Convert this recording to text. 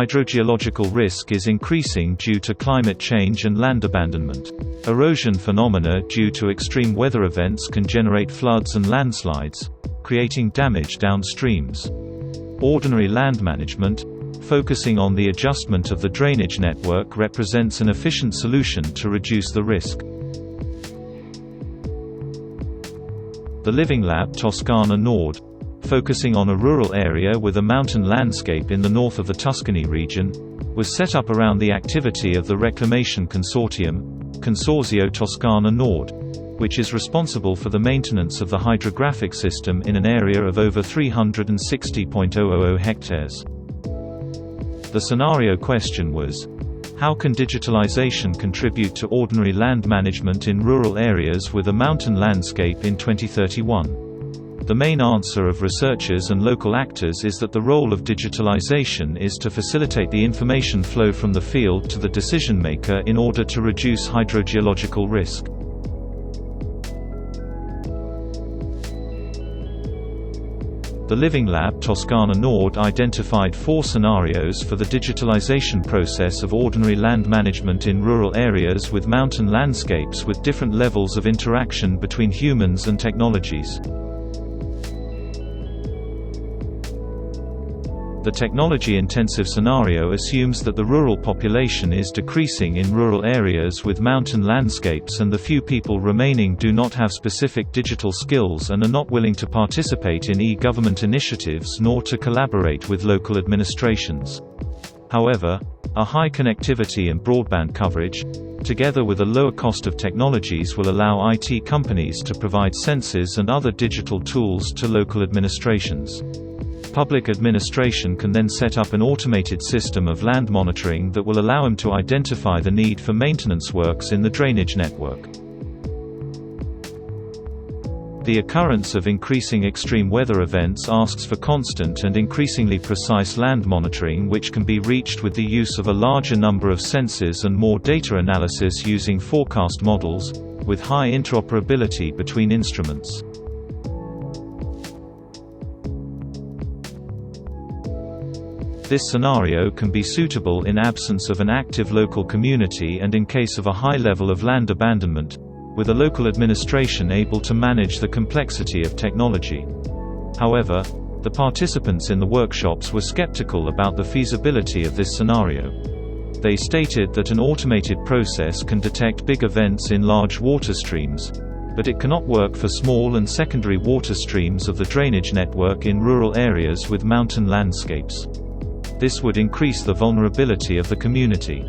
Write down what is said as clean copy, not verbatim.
hydrogeological risk is increasing due to climate change and land abandonment. Erosion phenomena due to extreme weather events can generate floods and landslides, creating damage downstreams. Ordinary land management, focusing on the adjustment of the drainage network, represents an efficient solution to reduce the risk. The Living Lab Toscana Nord, focusing on a rural area with a mountain landscape in the north of the Tuscany region, was set up around the activity of the Reclamation Consortium, Consorzio Toscana Nord, which is responsible for the maintenance of the hydrographic system in an area of over 360,000 hectares. The scenario question was, how can digitalization contribute to ordinary land management in rural areas with a mountain landscape in 2031? The main answer of researchers and local actors is that the role of digitalization is to facilitate the information flow from the field to the decision maker in order to reduce hydrogeological risk. The Living Lab Toscana Nord identified 4 scenarios for the digitalization process of ordinary land management in rural areas with mountain landscapes with different levels of interaction between humans and technologies. The technology-intensive scenario assumes that the rural population is decreasing in rural areas with mountain landscapes and the few people remaining do not have specific digital skills and are not willing to participate in e-government initiatives nor to collaborate with local administrations. However, a high connectivity and broadband coverage, together with a lower cost of technologies, will allow IT companies to provide sensors and other digital tools to local administrations. Public administration can then set up an automated system of land monitoring that will allow them to identify the need for maintenance works in the drainage network. The occurrence of increasing extreme weather events asks for constant and increasingly precise land monitoring, which can be reached with the use of a larger number of sensors and more data analysis using forecast models, with high interoperability between instruments. This scenario can be suitable in absence of an active local community and in case of a high level of land abandonment, with a local administration able to manage the complexity of technology. However, the participants in the workshops were skeptical about the feasibility of this scenario. They stated that an automated process can detect big events in large water streams, but it cannot work for small and secondary water streams of the drainage network in rural areas with mountain landscapes. This would increase the vulnerability of the community.